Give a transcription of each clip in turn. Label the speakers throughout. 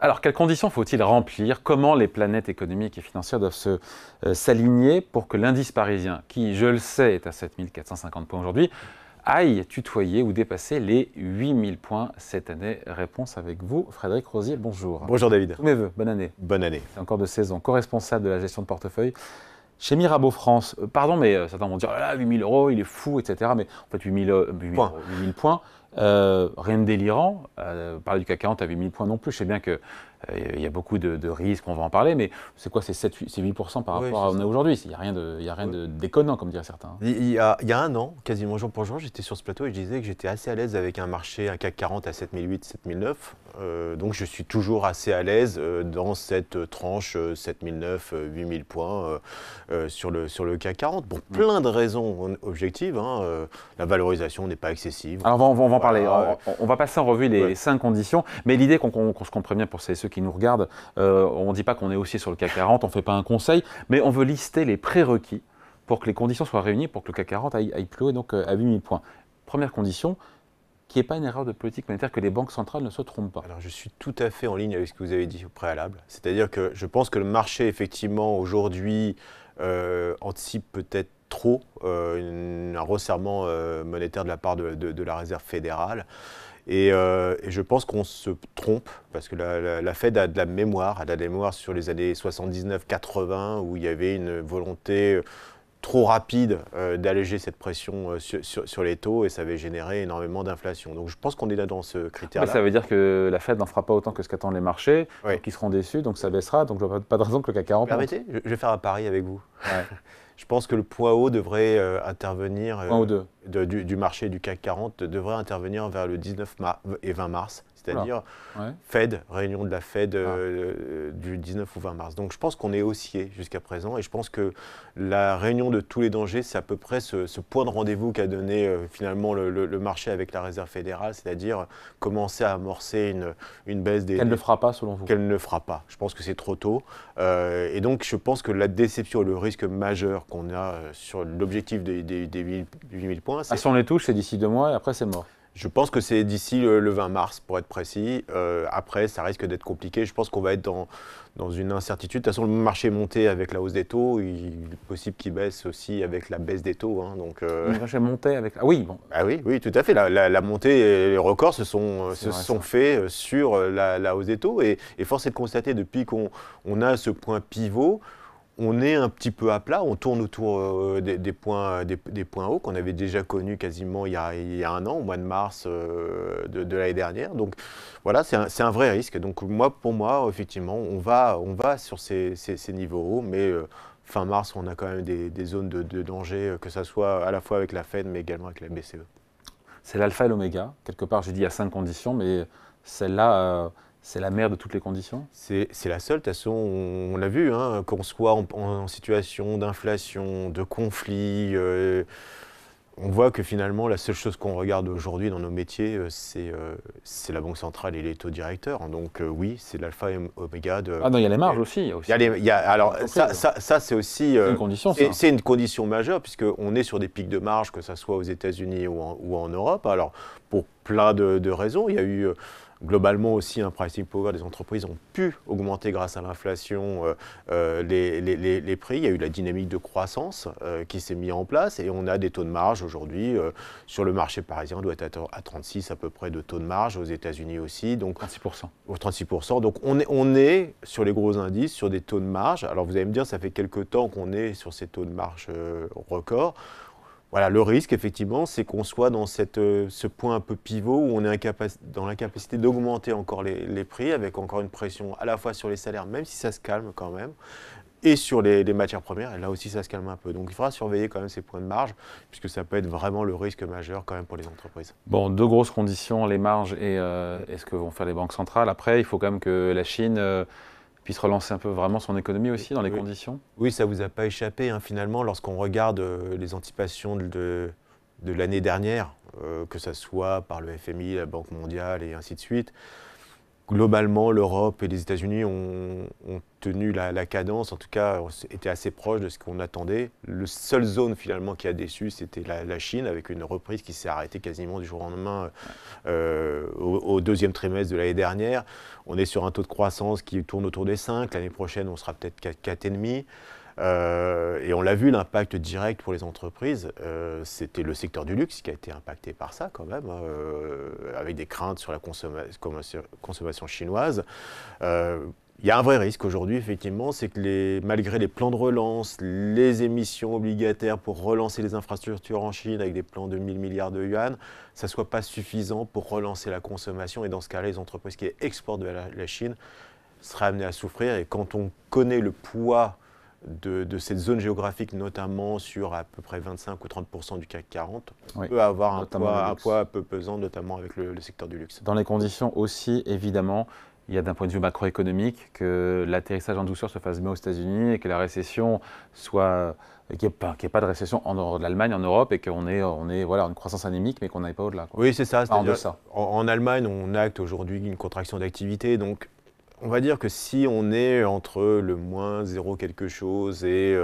Speaker 1: Alors, quelles conditions faut-il remplir? Comment les planètes économiques et financières doivent s'aligner pour que l'indice parisien, qui, je le sais, est à 7450 points aujourd'hui, aille tutoyer ou dépasser les 8000 points cette année? Réponse avec vous, Frédéric Rosier, bonjour.
Speaker 2: Bonjour David.
Speaker 1: Tous mes voeux, bonne année.
Speaker 2: Bonne année.
Speaker 1: C'est encore de saison, co-responsable de la gestion de portefeuille chez Mirabeau France. Pardon, mais certains vont dire, oh là, 8000 euros, il est fou, etc. Mais en fait, 8000 points, rien de délirant. Parler du CAC 40 à 8000 points non plus. Je sais bien qu'il y a beaucoup de risques, on va en parler, mais c'est quoi, c'est 8% par rapport à on est aujourd'hui. Il n'y a rien de déconnant, comme diraient certains.
Speaker 2: Il y a un an, quasiment jour pour jour, j'étais sur ce plateau et je disais que j'étais assez à l'aise avec un marché, un CAC 40 à 7008, 7009. Donc je suis toujours assez à l'aise dans cette tranche 7009, 8000 points sur le CAC 40. Pour plein de raisons objectives. La valorisation n'est pas excessive.
Speaker 1: Alors on va en parler. On va passer en revue les 5 conditions. Mais l'idée qu'on se comprenne bien pour ceux qui nous regardent, on ne dit pas qu'on est haussier sur le CAC 40, on ne fait pas un conseil, mais on veut lister les prérequis pour que les conditions soient réunies, pour que le CAC 40 aille plus haut, donc à 8000 points. Première condition, qu'il n'y ait pas une erreur de politique monétaire, que les banques centrales ne se trompent pas.
Speaker 2: Alors je suis tout à fait en ligne avec ce que vous avez dit au préalable. C'est-à-dire que je pense que le marché, effectivement, aujourd'hui, anticipe peut-être trop un resserrement monétaire de la part de la Réserve fédérale. Et je pense qu'on se trompe, parce que la Fed a de la mémoire, sur les années 79-80, où il y avait une volonté trop rapide d'alléger cette pression sur les taux, et ça avait généré énormément d'inflation. Donc je pense qu'on est là dans ce critère-là.
Speaker 1: Ça veut dire que la Fed n'en fera pas autant que ce qu'attendent les marchés, qui seront déçus, donc ça baissera, donc je ne vois pas de raison que le CAC 40...
Speaker 2: Permettez, je vais faire un pari avec vous. Ouais. Je pense que le point haut devrait intervenir, du marché du CAC 40 devrait intervenir vers le 19 et 20 mars, c'est-à-dire Fed, réunion de la Fed du 19 ou 20 mars. Donc je pense qu'on est haussier jusqu'à présent, et je pense que la réunion de tous les dangers, c'est à peu près ce point de rendez-vous qu'a donné finalement le marché avec la Réserve fédérale, c'est-à-dire commencer à amorcer une baisse des...
Speaker 1: Qu'elle ne fera pas selon vous?
Speaker 2: Qu'elle ne fera pas. Je pense que c'est trop tôt. Et donc je pense que la déception et le risque majeur qu'on a sur l'objectif des 8000 points...
Speaker 1: Si on les touche, c'est d'ici 2 mois et après c'est mort.
Speaker 2: Je pense que c'est d'ici le 20 mars, pour être précis. Après, ça risque d'être compliqué. Je pense qu'on va être dans une incertitude. De toute façon, le marché est monté avec la hausse des taux. Il est possible qu'il baisse aussi avec la baisse des taux. Donc,
Speaker 1: le marché est monté avec... Ah oui, bon.
Speaker 2: Ah oui, tout à fait. La montée et les records se sont faits sur la hausse des taux. Et force est de constater, depuis qu'on a ce point pivot, on est un petit peu à plat, on tourne autour des points hauts qu'on avait déjà connus quasiment il y a un an, au mois de mars de l'année dernière. Donc voilà, c'est un vrai risque. Donc pour moi, effectivement, on va sur ces niveaux hauts, mais fin mars, on a quand même des zones de danger, que ce soit à la fois avec la Fed, mais également avec la BCE.
Speaker 1: C'est l'alpha et l'oméga. Quelque part, j'ai dit il y a 5 conditions, mais celle-là... c'est la mère de toutes les conditions?
Speaker 2: C'est la seule. De toute façon, on l'a vu, qu'on soit en situation d'inflation, de conflit, on voit que finalement, la seule chose qu'on regarde aujourd'hui dans nos métiers, c'est la Banque centrale et les taux directeurs. Donc oui, c'est l'alpha et oméga de...
Speaker 1: Ah non, il y a les marges aussi.
Speaker 2: Alors ça c'est aussi...
Speaker 1: c'est une condition, ça.
Speaker 2: C'est une condition majeure, puisqu'on est sur des pics de marge, que ce soit aux États-Unis ou en Europe. Alors, pour plein de raisons, il y a eu... globalement aussi, un pricing power des entreprises ont pu augmenter grâce à l'inflation les prix. Il y a eu la dynamique de croissance qui s'est mise en place, et on a des taux de marge aujourd'hui sur le marché parisien, on doit être à 36 à peu près de taux de marge, aux États-Unis aussi. Donc
Speaker 1: 36%.
Speaker 2: Au 36%. Donc on est sur les gros indices, sur des taux de marge. Alors vous allez me dire, ça fait quelques temps qu'on est sur ces taux de marge records. Voilà, le risque, effectivement, c'est qu'on soit dans ce point un peu pivot où on est dans l'incapacité d'augmenter encore les prix, avec encore une pression à la fois sur les salaires, même si ça se calme quand même, et sur les matières premières, et là aussi ça se calme un peu. Donc il faudra surveiller quand même ces points de marge, puisque ça peut être vraiment le risque majeur quand même pour les entreprises.
Speaker 1: Bon, 2 grosses conditions, les marges et ce que vont faire les banques centrales. Après, il faut quand même que la Chine... puisse relancer un peu vraiment son économie aussi dans les conditions?
Speaker 2: Oui, ça ne vous a pas échappé, finalement, lorsqu'on regarde les anticipations de l'année dernière, que ce soit par le FMI, la Banque mondiale et ainsi de suite. globalement, l'Europe et les États-Unis ont tenu la cadence, en tout cas, étaient assez proches de ce qu'on attendait. Le seule zone finalement qui a déçu, c'était la Chine, avec une reprise qui s'est arrêtée quasiment du jour au lendemain au deuxième trimestre de l'année dernière. On est sur un taux de croissance qui tourne autour des 5. L'année prochaine, on sera peut-être 4,5. Et on l'a vu, l'impact direct pour les entreprises, c'était le secteur du luxe qui a été impacté par ça quand même, avec des craintes sur la consommation chinoise. Il y a un vrai risque aujourd'hui, effectivement, c'est que malgré les plans de relance, les émissions obligataires pour relancer les infrastructures en Chine avec des plans de 1000 milliards de yuan, ça ne soit pas suffisant pour relancer la consommation. Et dans ce cas-là, les entreprises qui exportent de la Chine seraient amenées à souffrir. Et quand on connaît le poids de cette zone géographique, notamment sur à peu près 25 ou 30% du CAC 40, oui, peut avoir un poids un peu pesant, notamment avec le secteur du luxe.
Speaker 1: Dans les conditions aussi, évidemment, il y a d'un point de vue macroéconomique que l'atterrissage en douceur se fasse bien aux États-Unis et que la récession soit... qu'il n'y ait pas de récession en Allemagne, en Europe, et qu'on ait voilà, une croissance anémique, mais qu'on n'aille pas au-delà.
Speaker 2: Oui, c'est ça.
Speaker 1: En,
Speaker 2: en Allemagne, on acte aujourd'hui une contraction d'activité, donc on va dire que si on est entre le moins 0 quelque chose et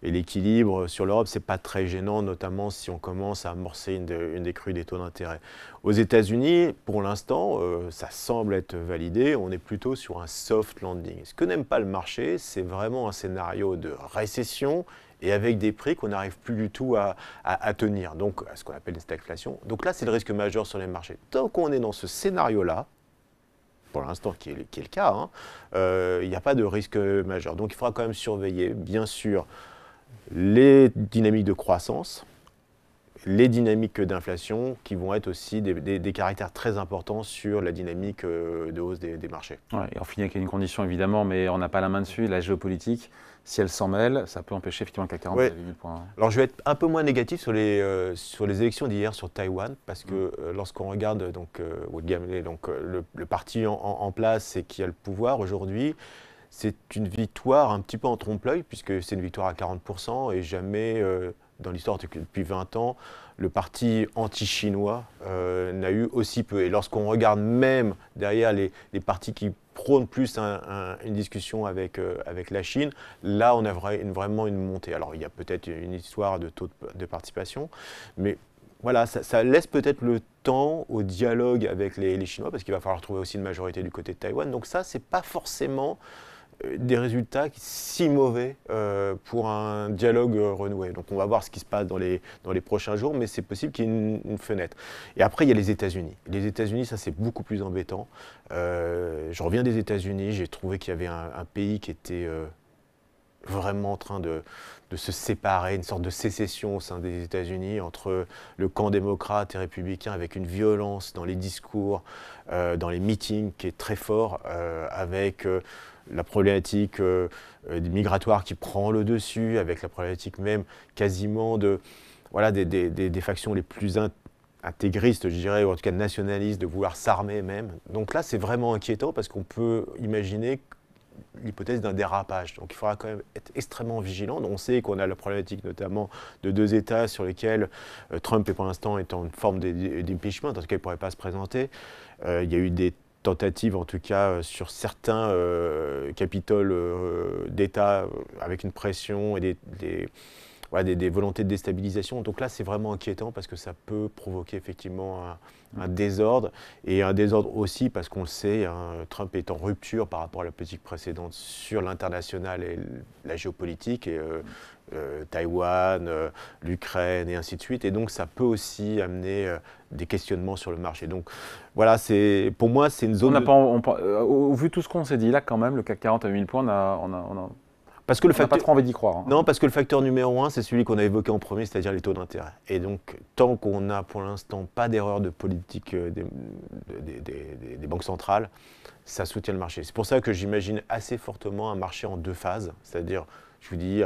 Speaker 2: l'équilibre sur l'Europe, ce n'est pas très gênant, notamment si on commence à amorcer une décrue des taux d'intérêt. Aux États-Unis, pour l'instant, ça semble être validé, on est plutôt sur un soft landing. Ce que n'aime pas le marché, c'est vraiment un scénario de récession et avec des prix qu'on n'arrive plus du tout à tenir, donc ce qu'on appelle une stagflation. Donc là, c'est le risque majeur sur les marchés. Tant qu'on est dans ce scénario-là, pour l'instant, qui est le cas, il n'y a pas de risque majeur. Donc il faudra quand même surveiller, bien sûr, les dynamiques de croissance, les dynamiques d'inflation, qui vont être aussi des caractères très importants sur la dynamique de hausse des marchés.
Speaker 1: Ouais, et on finit avec une condition, évidemment, mais on n'a pas la main dessus, la géopolitique. Si elle s'en mêle, ça peut empêcher effectivement le CAC 40 d'aller 8 points.
Speaker 2: Alors je vais être un peu moins négatif sur les élections d'hier sur Taïwan, parce que lorsqu'on regarde le parti en place et qui a le pouvoir aujourd'hui, c'est une victoire un petit peu en trompe-l'œil, puisque c'est une victoire à 40%, et jamais dans l'histoire depuis 20 ans, le parti anti-chinois n'a eu aussi peu. Et lorsqu'on regarde même derrière les partis qui prônent plus une discussion avec la Chine, là on a vraiment une montée. Alors il y a peut-être une histoire de taux de participation, mais voilà, ça laisse peut-être le temps au dialogue avec les Chinois, parce qu'il va falloir trouver aussi une majorité du côté de Taïwan. Donc ça, c'est pas forcément des résultats si mauvais pour un dialogue renoué. Donc on va voir ce qui se passe dans les prochains jours, mais c'est possible qu'il y ait une fenêtre. Et après, il y a les États-Unis. Les États-Unis, ça c'est beaucoup plus embêtant. Je reviens des États-Unis, j'ai trouvé qu'il y avait un pays qui était vraiment en train de se séparer, une sorte de sécession au sein des États-Unis entre le camp démocrate et républicain, avec une violence dans les discours, dans les meetings qui est très fort, avec la problématique migratoire qui prend le dessus, avec la problématique même quasiment des factions les plus intégristes, je dirais, ou en tout cas nationalistes, de vouloir s'armer même. Donc là, c'est vraiment inquiétant, parce qu'on peut imaginer l'hypothèse d'un dérapage. Donc il faudra quand même être extrêmement vigilant. On sait qu'on a la problématique notamment de 2 États sur lesquels Trump est pour l'instant en forme d'impeachment, en tout cas il ne pourrait pas se présenter. Il y a eu des tentatives, en tout cas sur certains capitoles d'État, avec une pression et des volontés de déstabilisation. Donc là, c'est vraiment inquiétant, parce que ça peut provoquer effectivement un désordre, et un désordre aussi parce qu'on le sait, Trump est en rupture par rapport à la politique précédente sur l'international et la géopolitique, et Taïwan, l'Ukraine et ainsi de suite. Et donc ça peut aussi amener des questionnements sur le marché. Donc voilà, pour moi, c'est une zone...
Speaker 1: Au vu de tout ce qu'on s'est dit là, quand même, le CAC 40 à 1000 points, on n'a pas trop envie d'y croire.
Speaker 2: Non, parce que le facteur numéro 1, c'est celui qu'on a évoqué en premier, c'est-à-dire les taux d'intérêt. Et donc, tant qu'on n'a pour l'instant pas d'erreur de politique des banques centrales, ça soutient le marché. C'est pour ça que j'imagine assez fortement un marché en 2 phases, c'est-à-dire, je vous dis,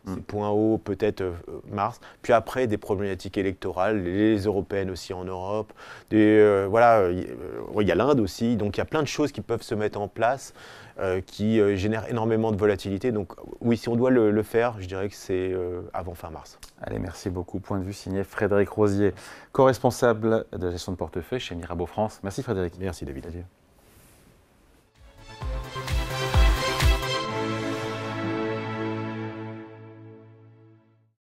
Speaker 2: ces points hauts, peut-être mars, puis après des problématiques électorales, les européennes aussi en Europe, il y a l'Inde aussi, donc il y a plein de choses qui peuvent se mettre en place, qui génèrent énormément de volatilité. Donc oui, si on doit le faire, je dirais que c'est avant fin mars.
Speaker 1: Allez, merci beaucoup. Point de vue signé Frédéric Rosier, co-responsable de la gestion de portefeuille chez Mirabeau France. Merci Frédéric.
Speaker 2: Merci David.
Speaker 1: Adieu.